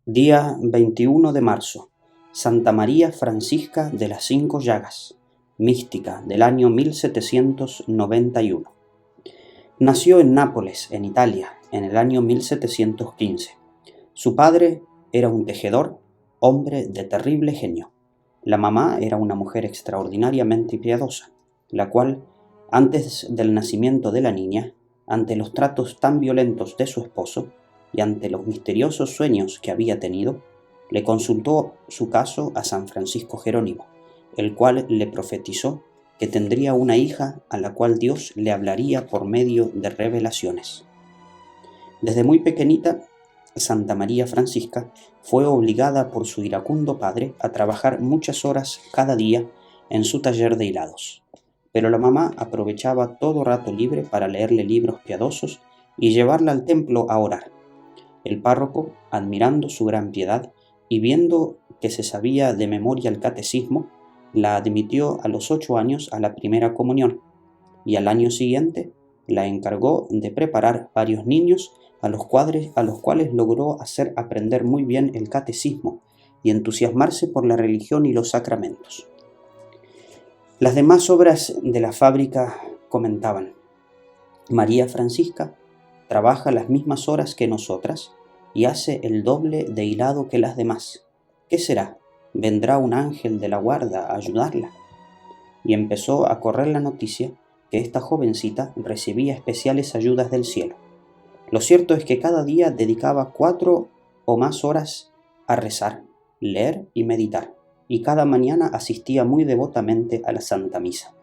Día 21 de marzo. Santa María Francisca de las Cinco Llagas, mística del año 1791. Nació en Nápoles, en Italia, en el año 1715. Su padre era un tejedor, hombre de terrible genio. La mamá era una mujer extraordinariamente piadosa, la cual, antes del nacimiento de la niña, ante los tratos tan violentos de su esposo y ante los misteriosos sueños que había tenido, le consultó su caso a San Francisco Jerónimo, el cual le profetizó que tendría una hija a la cual Dios le hablaría por medio de revelaciones. Desde muy pequeñita, Santa María Francisca fue obligada por su iracundo padre a trabajar muchas horas cada día en su taller de hilados. Pero la mamá aprovechaba todo rato libre para leerle libros piadosos y llevarla al templo a orar. El párroco, admirando su gran piedad y viendo que se sabía de memoria el catecismo, la admitió a los 8 años a la primera comunión, y al año siguiente la encargó de preparar varios niños a los cuales logró hacer aprender muy bien el catecismo y entusiasmarse por la religión y los sacramentos. Las demás obras de la fábrica comentaban: María Francisca trabaja las mismas horas que nosotras y hace el doble de hilado que las demás. ¿Qué será? ¿Vendrá un ángel de la guarda a ayudarla? Y empezó a correr la noticia que esta jovencita recibía especiales ayudas del cielo. Lo cierto es que cada día dedicaba 4 o más horas a rezar, leer y meditar, y cada mañana asistía muy devotamente a la Santa Misa.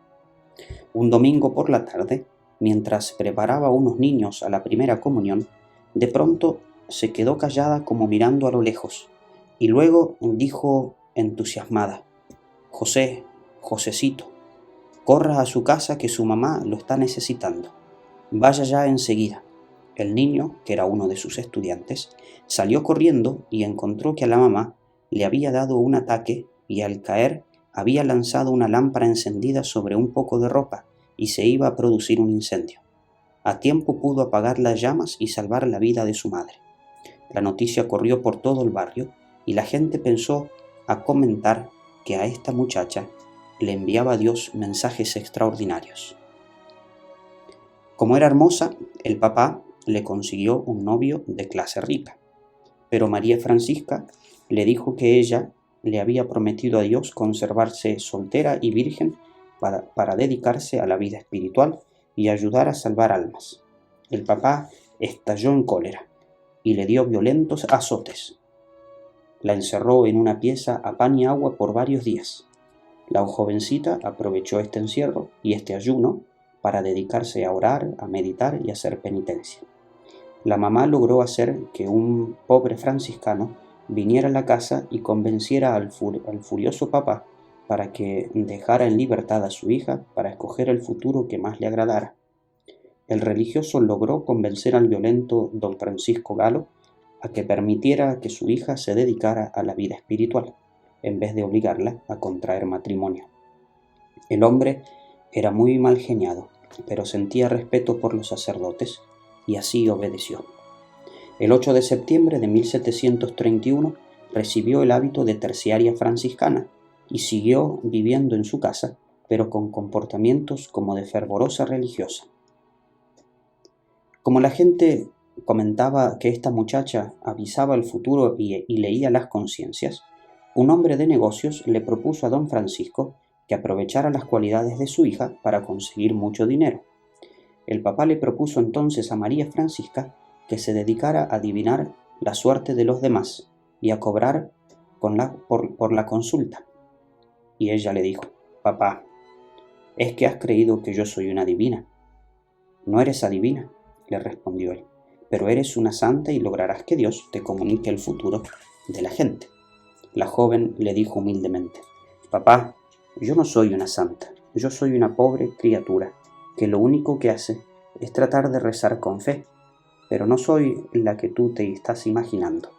Un domingo por la tarde, mientras preparaba a unos niños a la primera comunión, de pronto se quedó callada como mirando a lo lejos, y luego dijo entusiasmada: «José, Josecito, corra a su casa que su mamá lo está necesitando. Vaya ya enseguida». El niño, que era uno de sus estudiantes, salió corriendo y encontró que a la mamá le había dado un ataque y al caer había lanzado una lámpara encendida sobre un poco de ropa y se iba a producir un incendio. A tiempo pudo apagar las llamas y salvar la vida de su madre. La noticia corrió por todo el barrio y la gente pensó a comentar que a esta muchacha le enviaba Dios mensajes extraordinarios. Como era hermosa, el papá le consiguió un novio de clase rica, pero María Francisca le dijo que ella le había prometido a Dios conservarse soltera y virgen para dedicarse a la vida espiritual y ayudar a salvar almas. El papá estalló en cólera y le dio violentos azotes. La encerró en una pieza a pan y agua por varios días. La jovencita aprovechó este encierro y este ayuno para dedicarse a orar, a meditar y a hacer penitencia. La mamá logró hacer que un pobre franciscano viniera a la casa y convenciera al furioso papá para que dejara en libertad a su hija para escoger el futuro que más le agradara. El religioso logró convencer al violento don Francisco Galo a que permitiera que su hija se dedicara a la vida espiritual, en vez de obligarla a contraer matrimonio. El hombre era muy mal geniado, pero sentía respeto por los sacerdotes y así obedeció. El 8 de septiembre de 1731 recibió el hábito de terciaria franciscana y siguió viviendo en su casa, pero con comportamientos como de fervorosa religiosa. Como la gente comentaba que esta muchacha avisaba el futuro y leía las conciencias, un hombre de negocios le propuso a don Francisco que aprovechara las cualidades de su hija para conseguir mucho dinero. El papá le propuso entonces a María Francisca que se dedicara a adivinar la suerte de los demás y a cobrar por la consulta. Y ella le dijo: «Papá, es que has creído que yo soy una adivina». «No eres adivina», le respondió él, «pero eres una santa y lograrás que Dios te comunique el futuro de la gente». La joven le dijo humildemente: «Papá, yo no soy una santa, yo soy una pobre criatura que lo único que hace es tratar de rezar con fe, pero no soy la que tú te estás imaginando,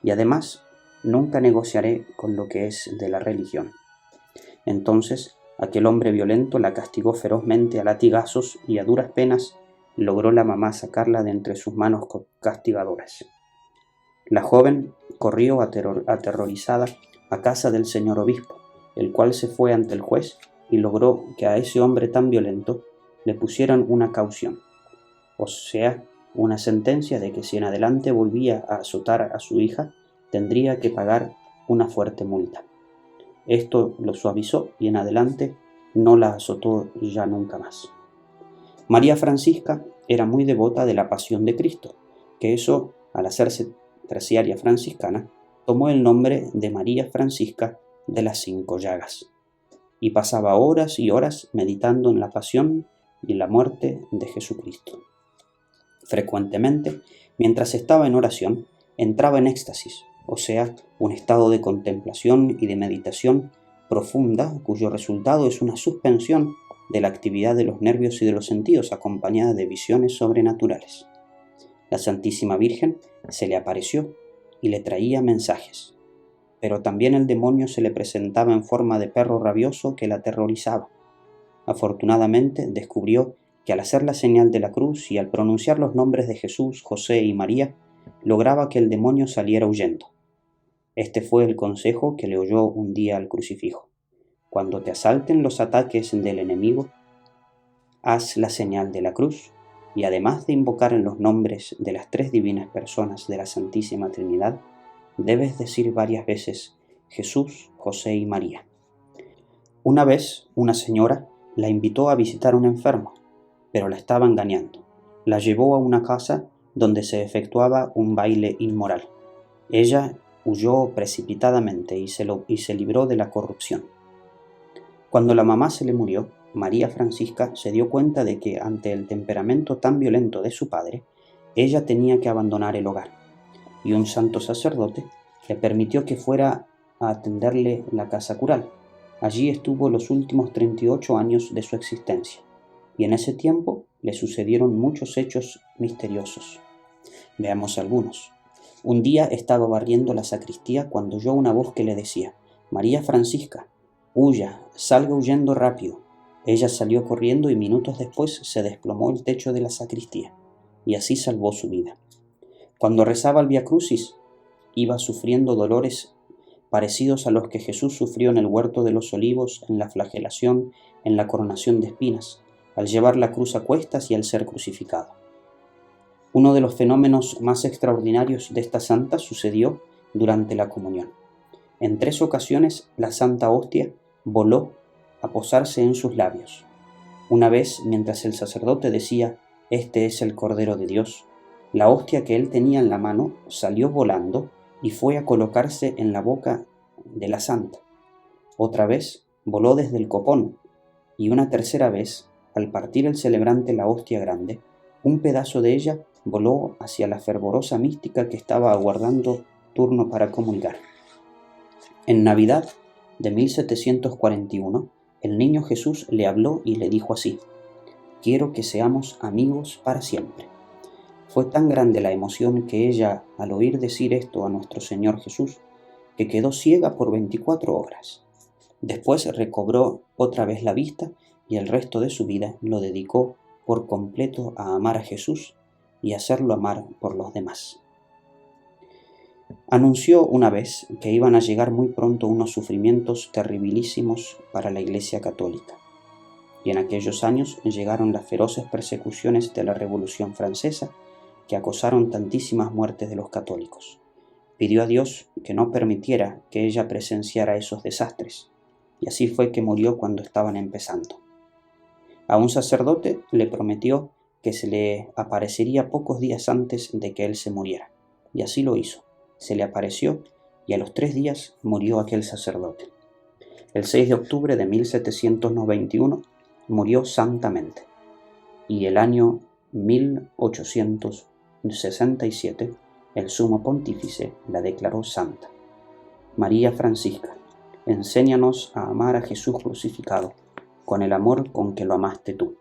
y además nunca negociaré con lo que es de la religión». Entonces aquel hombre violento la castigó ferozmente a latigazos y a duras penas logró la mamá sacarla de entre sus manos castigadoras. La joven corrió aterrorizada a casa del señor obispo, el cual se fue ante el juez y logró que a ese hombre tan violento le pusieran una caución, o sea, una sentencia de que si en adelante volvía a azotar a su hija, tendría que pagar una fuerte multa. Esto lo suavizó y en adelante no la azotó ya nunca más. María Francisca era muy devota de la Pasión de Cristo, que eso, al hacerse terciaria franciscana, tomó el nombre de María Francisca de las 5 llagas, y pasaba horas y horas meditando en la pasión y la muerte de Jesucristo. Frecuentemente, mientras estaba en oración, entraba en éxtasis, o sea, un estado de contemplación y de meditación profunda cuyo resultado es una suspensión de la actividad de los nervios y de los sentidos acompañada de visiones sobrenaturales. La Santísima Virgen se le apareció y le traía mensajes, pero también el demonio se le presentaba en forma de perro rabioso que la aterrorizaba. Afortunadamente descubrió que al hacer la señal de la cruz y al pronunciar los nombres de Jesús, José y María, lograba que el demonio saliera huyendo. Este fue el consejo que le oyó un día al crucifijo. Cuando te asalten los ataques del enemigo, haz la señal de la cruz y además de invocar en los nombres de las 3 divinas personas de la Santísima Trinidad, debes decir varias veces Jesús, José y María. Una vez una señora la invitó a visitar a un enfermo, pero la estaba engañando. La llevó a una casa donde se efectuaba un baile inmoral. Ella huyó precipitadamente y se libró de la corrupción. Cuando la mamá se le murió, María Francisca se dio cuenta de que ante el temperamento tan violento de su padre, ella tenía que abandonar el hogar, y un santo sacerdote le permitió que fuera a atenderle la casa cural. Allí estuvo los últimos 38 años de su existencia, y en ese tiempo le sucedieron muchos hechos misteriosos. Veamos algunos. Un día estaba barriendo la sacristía cuando oyó una voz que le decía: «María Francisca, huya, salga huyendo rápido». Ella salió corriendo y minutos después se desplomó el techo de la sacristía, y así salvó su vida. Cuando rezaba el Vía Crucis, iba sufriendo dolores parecidos a los que Jesús sufrió en el huerto de los olivos, en la flagelación, en la coronación de espinas, al llevar la cruz a cuestas y al ser crucificado. Uno de los fenómenos más extraordinarios de esta santa sucedió durante la comunión. En 3 ocasiones la Santa Hostia voló a posarse en sus labios. Una vez, mientras el sacerdote decía: «Este es el Cordero de Dios», la hostia que él tenía en la mano salió volando y fue a colocarse en la boca de la santa. Otra vez voló desde el copón, y una tercera vez, al partir el celebrante la hostia grande, un pedazo de ella voló hacia la fervorosa mística que estaba aguardando turno para comulgar. En Navidad de 1741, el niño Jesús le habló y le dijo así: «Quiero que seamos amigos para siempre». Fue tan grande la emoción que ella, al oír decir esto a nuestro Señor Jesús, que quedó ciega por 24 horas. Después recobró otra vez la vista y el resto de su vida lo dedicó por completo a amar a Jesús y hacerlo amar por los demás. Anunció una vez que iban a llegar muy pronto unos sufrimientos terribilísimos para la Iglesia Católica. Y en aquellos años llegaron las feroces persecuciones de la Revolución Francesa, que acosaron tantísimas muertes de los católicos. Pidió a Dios que no permitiera que ella presenciara esos desastres, y así fue que murió cuando estaban empezando. A un sacerdote le prometió que se le aparecería pocos días antes de que él se muriera, y así lo hizo. Se le apareció y a los 3 días murió aquel sacerdote. El 6 de octubre de 1791 murió santamente, y el año 1867 el sumo pontífice la declaró santa. María Francisca, enséñanos a amar a Jesús crucificado con el amor con que lo amaste tú.